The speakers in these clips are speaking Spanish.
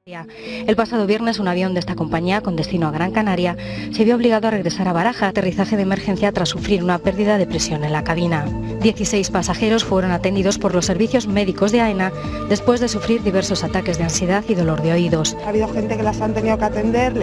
El pasado viernes un avión de esta compañía con destino a Gran Canaria se vio obligado a regresar a Baraja, aterrizaje de emergencia tras sufrir una pérdida de presión en la cabina. 16 pasajeros fueron atendidos por los servicios médicos de AENA después de sufrir diversos ataques de ansiedad y dolor de oídos. Ha habido gente que las han tenido que atender,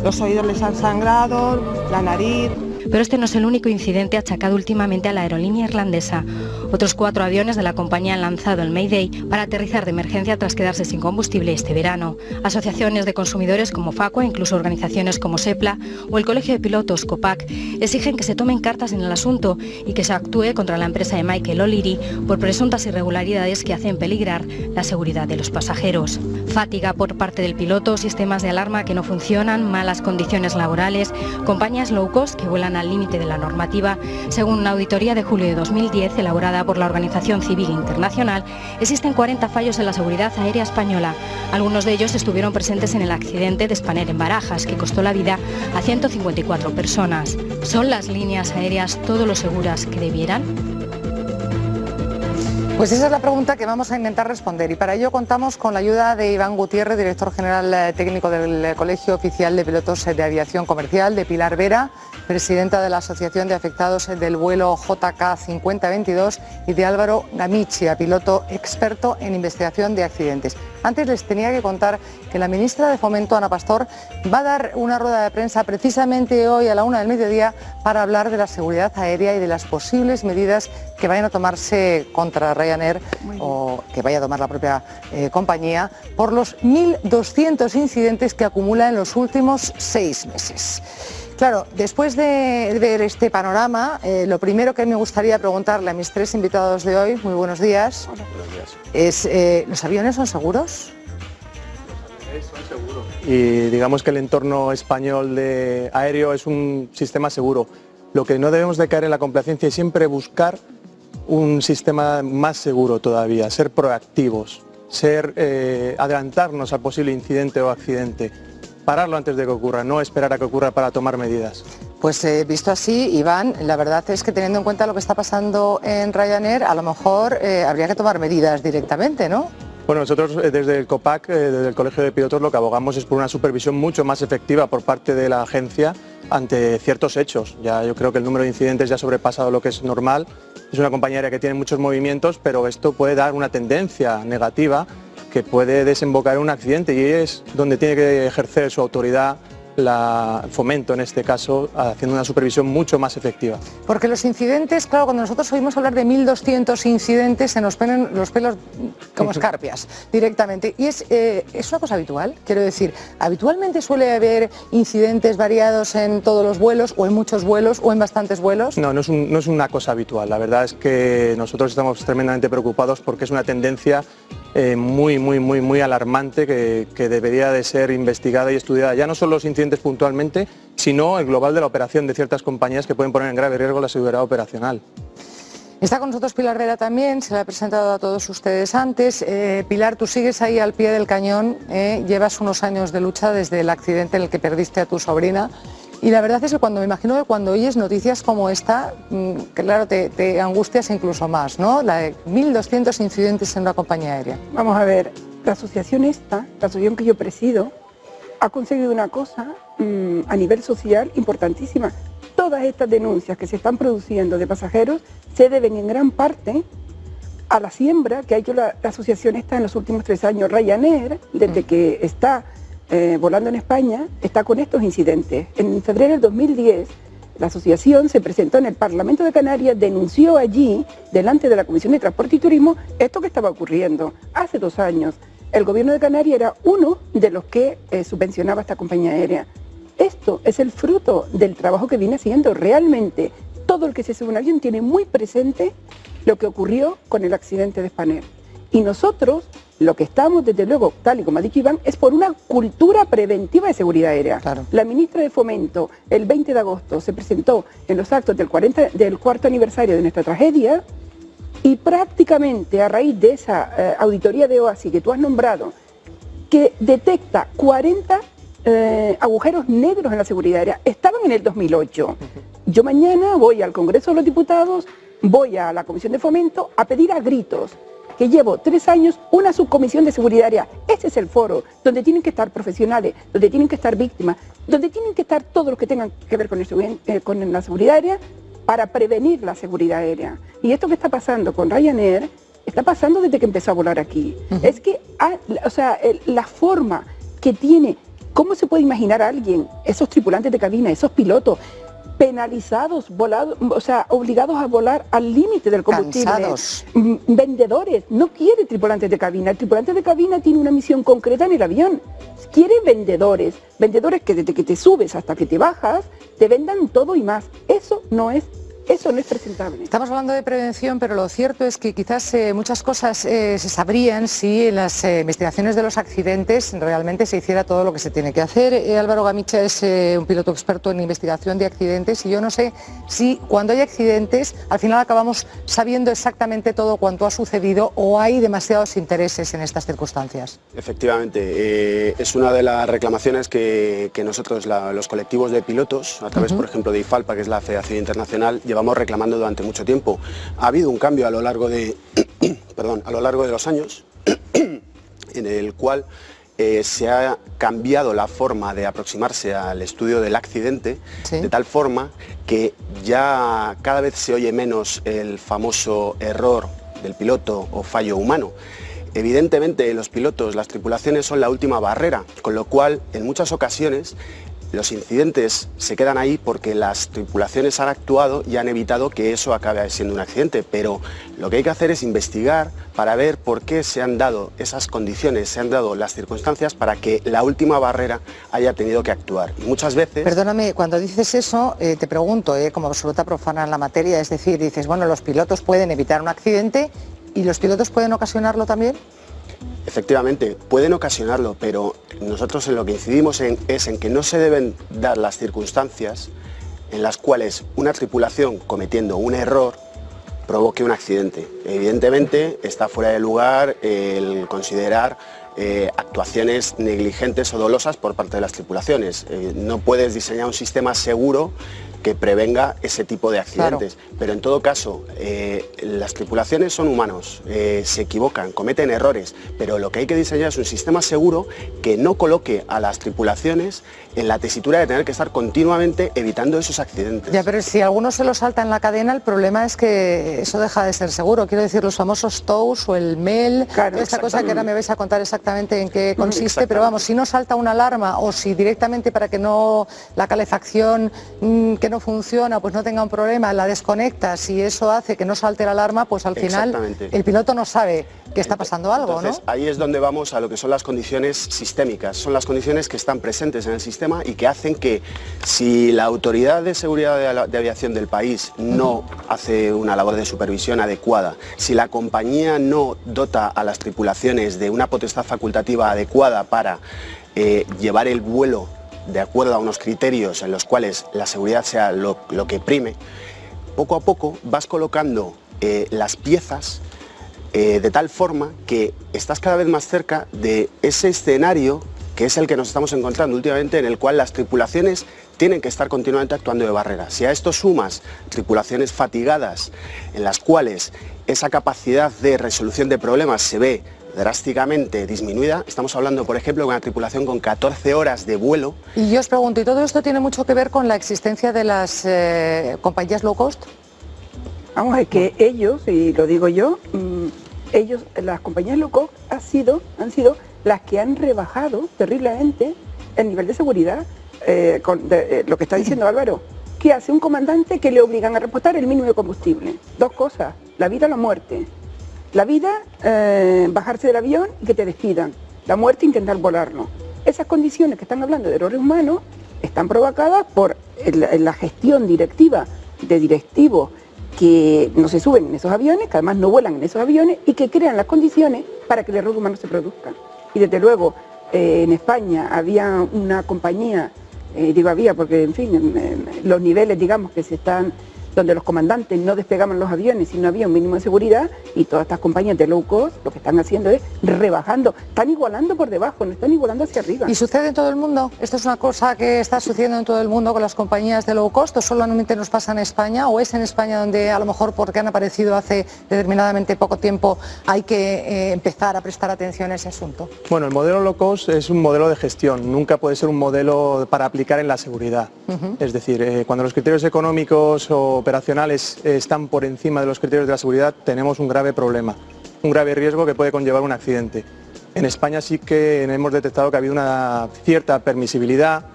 los oídos les han sangrado, la nariz. Pero este no es el único incidente achacado últimamente a la aerolínea irlandesa. Otros 4 aviones de la compañía han lanzado el Mayday para aterrizar de emergencia tras quedarse sin combustible este verano. Asociaciones de consumidores como Facua, incluso organizaciones como SEPLA o el Colegio de Pilotos, COPAC, exigen que se tomen cartas en el asunto y que se actúe contra la empresa de Michael O'Leary por presuntas irregularidades que hacen peligrar la seguridad de los pasajeros. Fatiga por parte del piloto, sistemas de alarma que no funcionan, malas condiciones laborales, compañías low cost que vuelan al límite de la normativa. Según una auditoría de julio de 2010 elaborada por la Organización Civil Internacional, existen 40 fallos en la seguridad aérea española. Algunos de ellos estuvieron presentes en el accidente de Spanair en Barajas, que costó la vida a 154 personas. ¿Son las líneas aéreas todo lo seguras que debieran? Pues esa es la pregunta que vamos a intentar responder y para ello contamos con la ayuda de Iván Gutiérrez, director general técnico del Colegio Oficial de Pilotos de Aviación Comercial, de Pilar Vera, presidenta de la Asociación de Afectados del vuelo JK 5022 y de Álvaro Gamichia, piloto experto en investigación de accidentes. Antes les tenía que contar que la ministra de Fomento, Ana Pastor, va a dar una rueda de prensa precisamente hoy a la 1 del mediodía para hablar de la seguridad aérea y de las posibles medidas que vayan a tomarse contra Ryanair o que vaya a tomar la propia compañía por los 1.200 incidentes que acumula en los últimos 6 meses. Claro, después de ver este panorama, lo primero que me gustaría preguntarle a mis 3 invitados de hoy, muy buenos días, Hola. Buenos días. es, ¿los aviones son seguros? Los aviones son seguros. Y digamos que el entorno español de aéreo es un sistema seguro. Lo que no debemos de caer en la complacencia es siempre buscar un sistema más seguro todavía, ser proactivos, adelantarnos al posible incidente o accidente. Pararlo antes de que ocurra, no esperar a que ocurra para tomar medidas. Pues visto así, Iván, la verdad es que teniendo en cuenta lo que está pasando en Ryanair, a lo mejor habría que tomar medidas directamente, ¿no? Bueno, nosotros desde el COPAC, desde el Colegio de Pilotos, lo que abogamos es por una supervisión mucho más efectiva por parte de la agencia ante ciertos hechos. Ya yo creo que el número de incidentes ya ha sobrepasado lo que es normal. Es una compañía aérea que tiene muchos movimientos, pero esto puede dar una tendencia negativa que puede desembocar en un accidente y es donde tiene que ejercer su autoridad Fomento en este caso, haciendo una supervisión mucho más efectiva. Porque los incidentes, claro, cuando nosotros oímos hablar de 1.200 incidentes se nos ponen los pelos como escarpias directamente. Y es una cosa habitual, quiero decir, habitualmente suele haber incidentes variados en todos los vuelos o en muchos vuelos o en bastantes vuelos. No es una cosa habitual, la verdad es que nosotros estamos tremendamente preocupados porque es una tendencia muy alarmante que debería de ser investigada y estudiada, ya no solo los incidentes puntualmente, sino el global de la operación de ciertas compañías que pueden poner en grave riesgo la seguridad operacional. Está con nosotros Pilar Vera también, se la he presentado a todos ustedes antes. Pilar, tú sigues ahí al pie del cañón, llevas unos años de lucha desde el accidente en el que perdiste a tu sobrina. Y la verdad es que me imagino que cuando oyes noticias como esta, claro, te angustias incluso más, ¿no? La de 1.200 incidentes en una compañía aérea. Vamos a ver, la asociación esta, la asociación que yo presido, ha conseguido una cosa a nivel social importantísima. Todas estas denuncias que se están produciendo de pasajeros se deben en gran parte a la siembra que ha hecho la asociación esta en los últimos 3 años. Ryanair, desde que está volando en España, está con estos incidentes. En febrero del 2010, la asociación se presentó en el Parlamento de Canarias, denunció allí, delante de la Comisión de Transporte y Turismo, esto que estaba ocurriendo. Hace 2 años, el gobierno de Canarias era uno de los que subvencionaba esta compañía aérea. Esto es el fruto del trabajo que viene haciendo. Realmente, todo el que se sube a un avión tiene muy presente lo que ocurrió con el accidente de Spanair. Y nosotros, lo que estamos, desde luego, tal y como ha dicho Iván, es por una cultura preventiva de seguridad aérea. Claro. La ministra de Fomento, el 20 de agosto, se presentó en los actos del 4º aniversario de nuestra tragedia y prácticamente a raíz de esa auditoría de OASI que tú has nombrado, que detecta 40 agujeros negros en la seguridad aérea, estaban en el 2008. Yo mañana voy al Congreso de los Diputados, voy a la Comisión de Fomento a pedir a gritos que llevo 3 años una subcomisión de seguridad aérea. Ese es el foro donde tienen que estar profesionales, donde tienen que estar víctimas, donde tienen que estar todos los que tengan que ver con la seguridad aérea para prevenir la seguridad aérea. Y esto que está pasando con Ryanair está pasando desde que empezó a volar aquí. Es que, la forma que tiene, ¿cómo se puede imaginar a alguien, esos tripulantes de cabina, esos pilotos, penalizados, obligados a volar al límite del combustible? Cansados. Vendedores, no quiere tripulantes de cabina. El tripulante de cabina tiene una misión concreta en el avión. Quiere vendedores que desde que te subes hasta que te bajas, te vendan todo y más. Eso no es presentable. Estamos hablando de prevención, pero lo cierto es que quizás muchas cosas se sabrían si en las investigaciones de los accidentes realmente se hiciera todo lo que se tiene que hacer. Álvaro Gamicha es un piloto experto en investigación de accidentes y yo no sé si cuando hay accidentes al final acabamos sabiendo exactamente todo cuanto ha sucedido o hay demasiados intereses en estas circunstancias. Efectivamente, es una de las reclamaciones que nosotros, los colectivos de pilotos, a través, por ejemplo, de IFALPA, que es la Federación Internacional, llevamos reclamando durante mucho tiempo. Ha habido un cambio a lo largo de, a lo largo de los años, en el cual se ha cambiado la forma de aproximarse al estudio del accidente, ¿sí?, de tal forma que ya cada vez se oye menos el famoso error del piloto o fallo humano. Evidentemente los pilotos, las tripulaciones son la última barrera, con lo cual en muchas ocasiones los incidentes se quedan ahí porque las tripulaciones han actuado y han evitado que eso acabe siendo un accidente, pero lo que hay que hacer es investigar para ver por qué se han dado esas condiciones, se han dado las circunstancias para que la última barrera haya tenido que actuar. Y muchas veces... Perdóname, cuando dices eso, te pregunto, como absoluta profana en la materia, es decir, dices, bueno, los pilotos pueden evitar un accidente y los pilotos pueden ocasionarlo también. Efectivamente, pueden ocasionarlo, pero nosotros en lo que incidimos es en que no se deben dar las circunstancias en las cuales una tripulación cometiendo un error provoque un accidente. Evidentemente está fuera de lugar el considerar actuaciones negligentes o dolosas por parte de las tripulaciones. No puedes diseñar un sistema seguro que prevenga ese tipo de accidentes. Claro. Pero en todo caso, las tripulaciones son humanos, se equivocan, cometen errores, pero lo que hay que diseñar es un sistema seguro que no coloque a las tripulaciones en la tesitura de tener que estar continuamente evitando esos accidentes. Ya, pero si alguno se lo salta en la cadena, el problema es que eso deja de ser seguro. Quiero decir, los famosos TOWs o el MEL, claro, esta cosa que ahora me vais a contar exactamente en qué consiste, pero vamos, si no salta una alarma o si directamente para que no la calefacción que no funciona, pues no tenga un problema, la desconectas y eso hace que no salte la alarma, pues al final el piloto no sabe que está pasando algo, entonces, ¿no? Ahí es donde vamos a lo que son las condiciones sistémicas, son las condiciones que están presentes en el sistema y que hacen que si la autoridad de seguridad de aviación del país no hace una labor de supervisión adecuada, si la compañía no dota a las tripulaciones de una potestad facultativa adecuada para llevar el vuelo de acuerdo a unos criterios en los cuales la seguridad sea lo que prime, poco a poco vas colocando las piezas de tal forma que estás cada vez más cerca de ese escenario que es el que nos estamos encontrando últimamente, en el cual las tripulaciones tienen que estar continuamente actuando de barrera. Si a esto sumas tripulaciones fatigadas, en las cuales esa capacidad de resolución de problemas se ve drásticamente disminuida, estamos hablando, por ejemplo, de una tripulación con 14 horas de vuelo. Y yo os pregunto, ¿y todo esto tiene mucho que ver con la existencia de las compañías low cost? Vamos, es que ellos, y lo digo yo, las compañías low cost han sido las que han rebajado terriblemente el nivel de seguridad, lo que está diciendo Álvaro. ¿Qué hace un comandante que le obligan a repostar el mínimo de combustible? Dos cosas, la vida o la muerte. La vida, bajarse del avión y que te despidan. La muerte, intentar volarlo. Esas condiciones que están hablando de errores humanos están provocadas por la gestión directiva de directivos que no se suben en esos aviones, que además no vuelan en esos aviones y que crean las condiciones para que el error humano se produzca. Y desde luego, en España había una compañía, digo había porque, en fin, los niveles, digamos, que se están donde los comandantes no despegaban los aviones si no había un mínimo de seguridad, y todas estas compañías de low cost lo que están haciendo es rebajando, están igualando por debajo, no están igualando hacia arriba. ¿Y sucede en todo el mundo? ¿Esto es una cosa que está sucediendo en todo el mundo con las compañías de low cost, o solamente nos pasa en España, o es en España donde a lo mejor porque han aparecido hace determinadamente poco tiempo hay que empezar a prestar atención a ese asunto? Bueno, el modelo low cost es un modelo de gestión, nunca puede ser un modelo para aplicar en la seguridad. Es decir, cuando los criterios económicos o operacionales están por encima de los criterios de la seguridad, tenemos un grave problema, un grave riesgo que puede conllevar un accidente. En España sí que hemos detectado que ha habido una cierta permisibilidad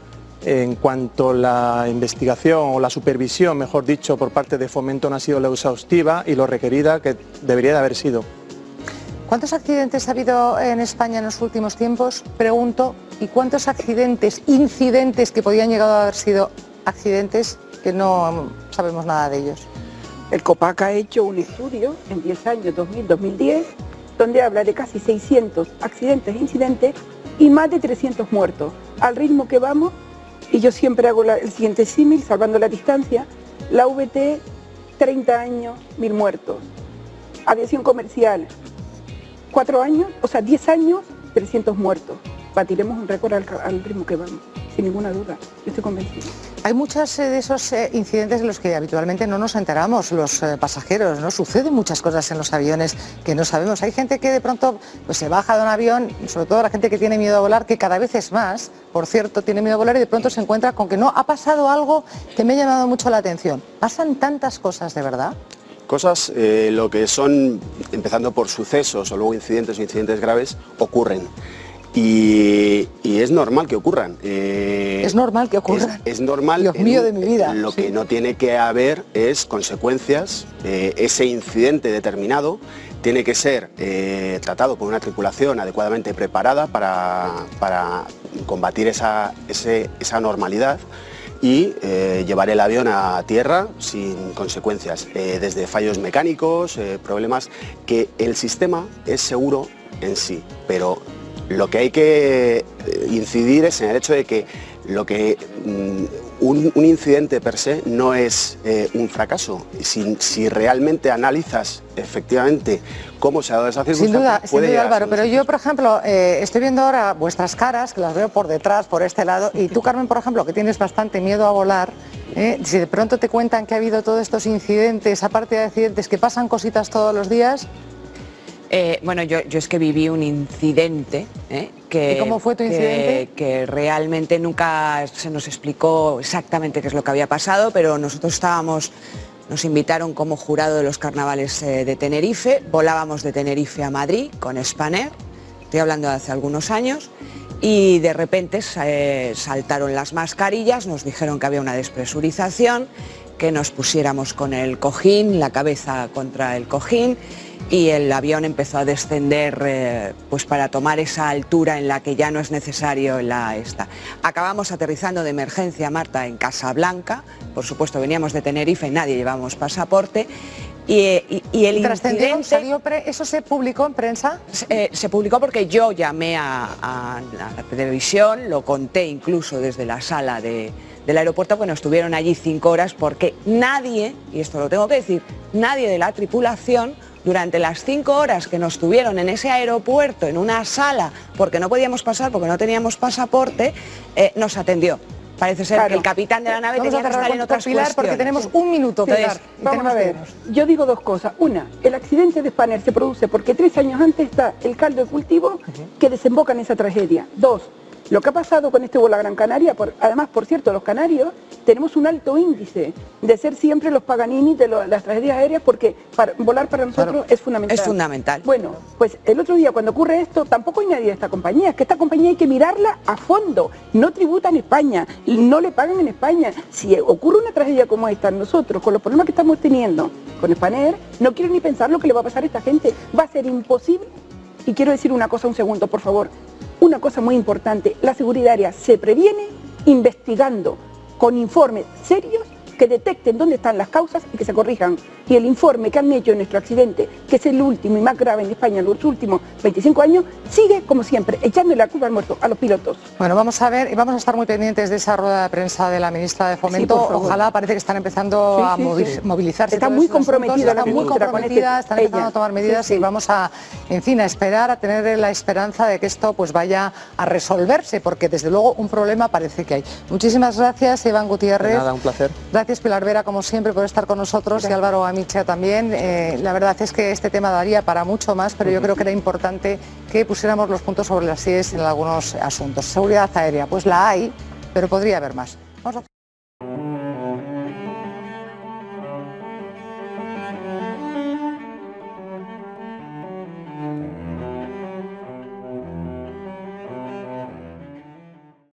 en cuanto a la investigación o la supervisión, mejor dicho, por parte de Fomento no ha sido lo exhaustiva y lo requerida que debería de haber sido. ¿Cuántos accidentes ha habido en España en los últimos tiempos? Pregunto, ¿y cuántos accidentes, incidentes que podían llegar a haber sido accidentes que no sabemos nada de ellos? El COPAC ha hecho un estudio en 10 años, 2000-2010, donde habla de casi 600 accidentes e incidentes y más de 300 muertos. Al ritmo que vamos, y yo siempre hago el siguiente símil, salvando la distancia, la VT, 30 años, 1000 muertos. Aviación comercial, 4 años, o sea, 10 años, 300 muertos. Batiremos un récord al ritmo que vamos, sin ninguna duda, yo estoy convencida. Hay muchos de esos incidentes de los que habitualmente no nos enteramos los pasajeros, ¿no? Suceden muchas cosas en los aviones que no sabemos. Hay gente que de pronto pues, se baja de un avión, sobre todo la gente que tiene miedo a volar, que cada vez es más, por cierto, tiene miedo a volar y de pronto se encuentra con que no, ha pasado algo que me ha llamado mucho la atención. ¿Pasan tantas cosas de verdad? Cosas, lo que son, empezando por sucesos o luego incidentes o incidentes graves, ocurren. Y es normal que ocurran. Es normal que ocurran. Es normal. Dios mío de mi vida. Lo que no tiene que haber es consecuencias. Ese incidente determinado tiene que ser tratado por una tripulación adecuadamente preparada para combatir esa normalidad y llevar el avión a tierra sin consecuencias, desde fallos mecánicos, problemas, que el sistema es seguro en sí, pero lo que hay que incidir es en el hecho de que un incidente per se no es un fracaso. Si realmente analizas efectivamente cómo se ha dado esa circunstancia, sin duda Álvaro, pero yo por ejemplo estoy viendo ahora vuestras caras, que las veo por detrás, por este lado, y tú, Carmen, por ejemplo, que tienes bastante miedo a volar, si de pronto te cuentan que ha habido todos estos incidentes, aparte de accidentes, que pasan cositas todos los días. Bueno, yo es que viví un incidente. ¿Y cómo fue tu incidente? Que realmente nunca se nos explicó exactamente qué es lo que había pasado, pero nosotros nos invitaron como jurado de los carnavales de Tenerife, volábamos de Tenerife a Madrid con Spanair, estoy hablando de hace algunos años, y de repente saltaron las mascarillas, nos dijeron que había una despresurización, que nos pusiéramos con el cojín, la cabeza contra el cojín, y el avión empezó a descender pues para tomar esa altura en la que ya no es necesario esta. Acabamos aterrizando de emergencia, Marta, en Casablanca, por supuesto veníamos de Tenerife, nadie llevábamos pasaporte, y el incidente... ¿Eso se publicó en prensa? Se publicó porque yo llamé a la televisión, lo conté incluso desde la sala del aeropuerto, bueno, estuvieron allí 5 horas porque nadie, y esto lo tengo que decir, nadie de la tripulación, durante las 5 horas que nos tuvieron en ese aeropuerto, en una sala, porque no podíamos pasar, porque no teníamos pasaporte, nos atendió. Parece ser que el capitán de la nave tenía que estar en otras cuestiones. Porque tenemos un minuto, Pilar. Vamos a ver, yo digo dos cosas. Una, el accidente de Spanair se produce porque 3 años antes está el caldo de cultivo que desemboca en esa tragedia. 2, lo que ha pasado con este vuelo a Gran Canaria, además, por cierto, los canarios tenemos un alto índice de ser siempre los Paganini de las tragedias aéreas, porque volar para nosotros es fundamental. Es fundamental. Bueno, pues el otro día cuando ocurre esto, tampoco hay nadie de esta compañía, es que esta compañía hay que mirarla a fondo, no tributa en España, no le pagan en España. Si ocurre una tragedia como esta, nosotros, con los problemas que estamos teniendo con Spanair, no quiero ni pensar lo que le va a pasar a esta gente, va a ser imposible. Y quiero decir una cosa, un segundo, por favor. Una cosa muy importante, la seguridad aérea se previene investigando con informes serios que detecten dónde están las causas y que se corrijan. Y el informe que han hecho en nuestro accidente, que es el último y más grave en España en los últimos 25 años, sigue como siempre, echándole la culpa al muerto, a los pilotos. Bueno, vamos a ver y vamos a estar muy pendientes de esa rueda de prensa de la ministra de Fomento. Sí, ojalá, parece que están empezando a movilizarse. Está muy comprometida, están empezando a tomar medidas y vamos a, en fin, a esperar, a tener la esperanza de que esto pues vaya a resolverse, porque desde luego un problema parece que hay. Muchísimas gracias, Iván Gutiérrez. De nada, un placer. Gracias, Pilar Vera, como siempre, por estar con nosotros, y Álvaro Amicha también. La verdad es que este tema daría para mucho más, pero yo creo que era importante que pusiéramos los puntos sobre las IES en algunos asuntos. Seguridad aérea, pues la hay, pero podría haber más. Vamos a...